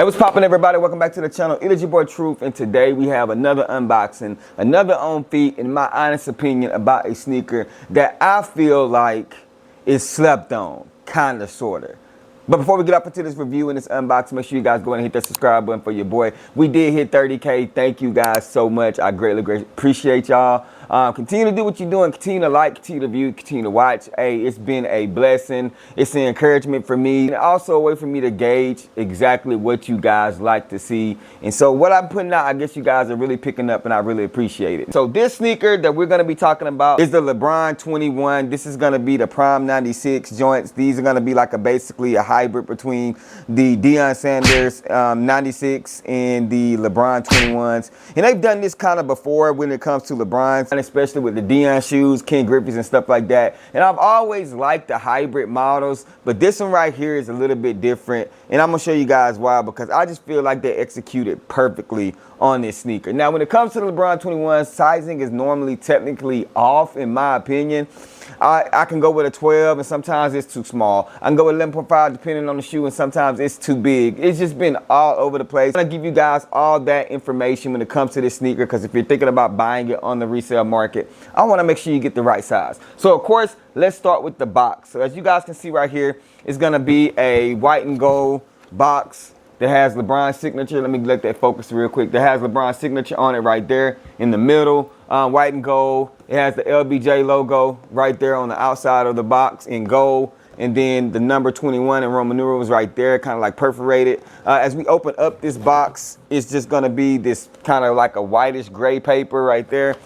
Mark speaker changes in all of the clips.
Speaker 1: What's poppin', everybody? Welcome back to the channel. It is your boy Truth, and today we have another unboxing, another on feet, in my honest opinion, about a sneaker that I feel like is slept on, kinda, sorta. But before we get up into this review and this unboxing, make sure you guys go ahead and hit that subscribe button for your boy. We did hit 30K. Thank you guys so much. I greatly appreciate y'all. Continue to do what you're doing. Continue to like, continue to view, continue to watch. Hey, it's been a blessing. It's an encouragement for me, and also a way for me to gauge exactly what you guys like to see. And so what I'm putting out, I guess you guys are really picking up, and I really appreciate it. So this sneaker that we're going to be talking about is the LeBron 21. This is going to be the Prime 96 joints. These are going to be like basically a hybrid between the Deion Sanders 96 and the LeBron 21s. And they've done this kind of before when it comes to LeBron's, and especially with the Deion shoes, Ken Griffey's and stuff like that. And I've always liked the hybrid models, but this one right here is a little bit different. And I'm gonna show you guys why, because I just feel like they executed perfectly on this sneaker. Now, when it comes to the LeBron 21, sizing is normally technically off, in my opinion. I can go with a 12, and sometimes it's too small. I can go with 11.5 depending on the shoe, and sometimes it's too big. It's just been all over the place. I'm gonna give you guys all that information when it comes to this sneaker, because if you're thinking about buying it on the resale market, I wanna make sure you get the right size. So of course, let's start with the box. So as you guys can see right here, it's gonna be a white and gold box that has LeBron's signature. Let me let that focus real quick. That has LeBron's signature on it right there in the middle, white and gold. It has the LBJ logo right there on the outside of the box in gold. And then the number 21 in Roman numerals right there, kind of like perforated. As we open up this box, it's just gonna be this kind of like a whitish gray paper right there.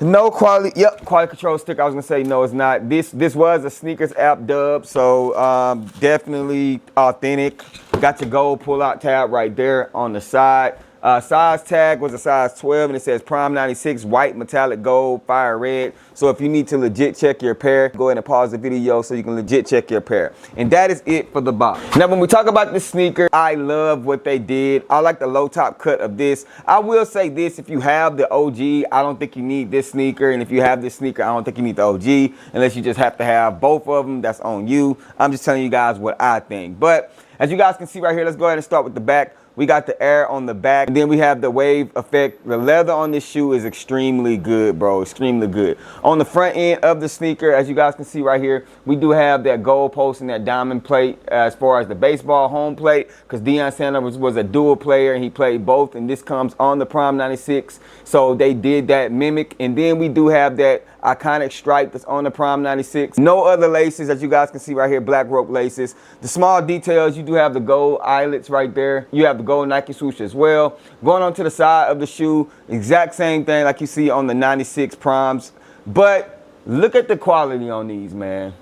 Speaker 1: No quality, quality control sticker. I was gonna say no, it's not. This was a sneakers app dub, so definitely authentic. Got your gold pull-out tab right there on the side. Size tag was a size 12, and it says Prime 96 white metallic gold fire red. So if you need to legit check your pair, go ahead and pause the video so you can legit check your pair. And that is it for the box. Now, when we talk about this sneaker, I love what they did. I like the low top cut of this. I will say this: if you have the OG, I don't think you need this sneaker. And if you have this sneaker, I don't think you need the OG, unless you just have to have both of them. That's on you. I'm just telling you guys what I think. But as you guys can see right here, let's go ahead and start with the back. We got the air on the back, and then we have the wave effect. The leather on this shoe is extremely good, bro, extremely good. On the front end of the sneaker, as you guys can see right here, we do have that gold post and that diamond plate as far as the baseball home plate, because Deion Sanders was a dual player, and he played both, and this comes on the Prime 96. So they did that mimic. And then we do have that iconic stripe that's on the Prime 96. No other laces, as you guys can see right here, black rope laces. The small details, you do have the gold eyelets right there. You have the gold Nike swoosh as well. Going on to the side of the shoe, exact same thing like you see on the 96 Primes. But look at the quality on these, man.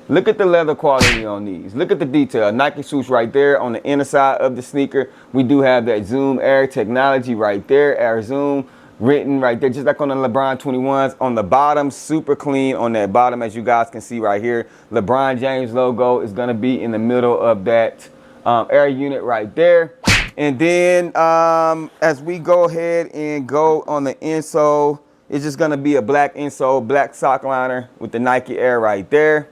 Speaker 1: Look at the leather quality on these. Look at the detail. Nike swoosh right there on the inner side of the sneaker. We do have that Zoom Air technology right there, Air Zoom written right there, just like on the LeBron 21s. On the bottom, super clean on that bottom, as you guys can see right here. LeBron James logo is gonna be in the middle of that air unit right there. And then as we go ahead and go on the insole, it's just gonna be a black insole, black sock liner with the Nike Air right there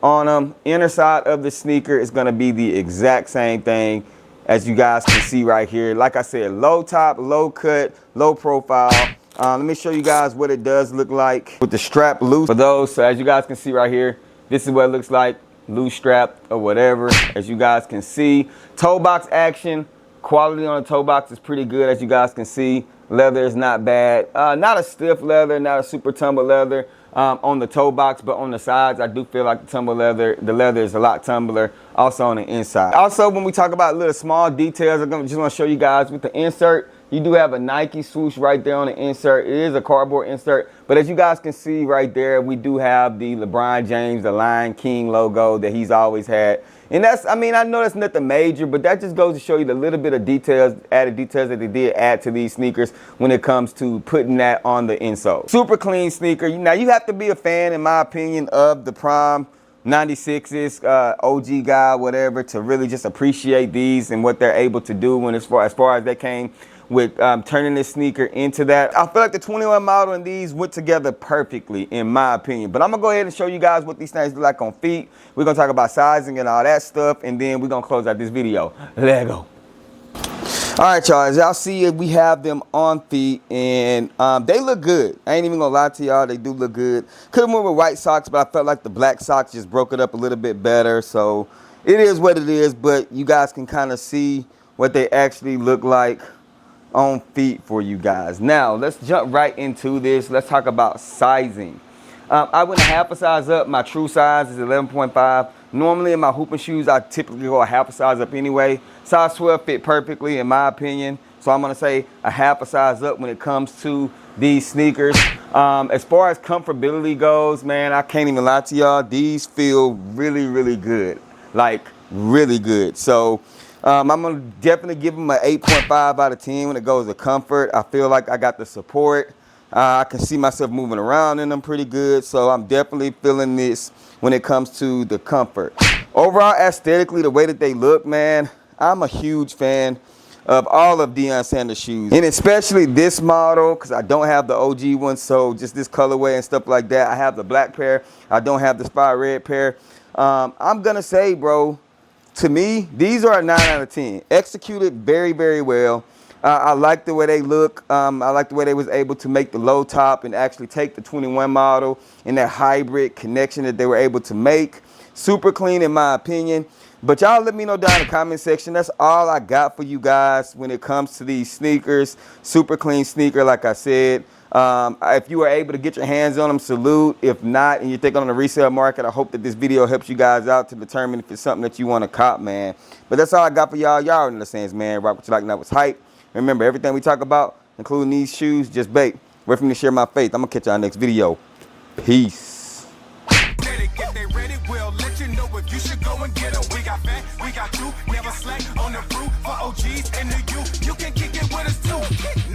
Speaker 1: on them. Inner side of the sneaker is gonna be the exact same thing, as you guys can see right here. Like I said, low top, low cut, low profile. Let me show you guys what it does look like with the strap loose for those. So as you guys can see right here, this is what it looks like, loose strap or whatever. As you guys can see, toe box action, quality on the toe box is pretty good, as you guys can see. Leather is not bad. Not a stiff leather, not a super tumble leather on the toe box, but on the sides, I do feel like the leather is a lot tumbler. Also on the inside. Also, when we talk about little small details, I'm just gonna show you guys with the insert. You do have a Nike swoosh right there on the insert. It is a cardboard insert, but as you guys can see right there, we do have the LeBron James, the Lion King logo that he's always had. And that's, I mean, I know that's nothing major, but that just goes to show you the little bit of details, added details that they did add to these sneakers when it comes to putting that on the insole. Super clean sneaker. Now, you have to be a fan, in my opinion, of the Prime 96s, OG guy, whatever, to really just appreciate these and what they're able to do when as far as they came with turning this sneaker into that. I feel like the 21 model and these went together perfectly, in my opinion. But I'm gonna go ahead and show you guys what these things look like on feet. We're gonna talk about sizing and all that stuff, and then we're gonna close out this video. Let's go. All right, y'all, as y'all see, we have them on feet, and they look good. I ain't even gonna lie to y'all, they do look good. Could have went with white socks, but I felt like the black socks just broke it up a little bit better. So it is what it is, but you guys can kind of see what they actually look like on feet for you guys. Now, let's jump right into this. Let's talk about sizing. I went a half a size up. My true size is 11.5. Normally in my hooping shoes, I typically go a half a size up anyway. Size 12 fit perfectly in my opinion. So I'm gonna say a half a size up when it comes to these sneakers. As far as comfortability goes, man, I can't even lie to y'all. These feel really, really good. Like really good. So I'm gonna definitely give them an 8.5 out of 10 when it goes to comfort. I feel like I got the support. I can see myself moving around in them pretty good. So I'm definitely feeling this when it comes to the comfort. Overall, aesthetically, the way that they look, man, I'm a huge fan of all of Deion Sanders shoes. And especially this model, because I don't have the OG one. So just this colorway and stuff like that. I have the black pair. I don't have the Spy Red pair. I'm going to say, bro, to me, these are a 9 out of 10. Executed very, very well. I like the way they look. I like the way they was able to make the low top and actually take the 21 model and that hybrid connection that they were able to make. Super clean in my opinion. But y'all let me know down in the comment section. That's all I got for you guys when it comes to these sneakers. Super clean sneaker, like I said. If you were able to get your hands on them, salute. If not, and you're thinking on the resale market, I hope that this video helps you guys out to determine if it's something that you want to cop, man. But that's all I got for y'all. Y'all in the sense, man. Rock what you like, not what's hype. Remember, everything we talk about, including these shoes, just bait. Wait for me to share my faith. I'm going to catch y'all next video. Peace.
Speaker 2: If they ready, we'll let you know if you should go and get them. We got fat, we got you, never slack on the route for OGs and the youth. You can kick it with us too.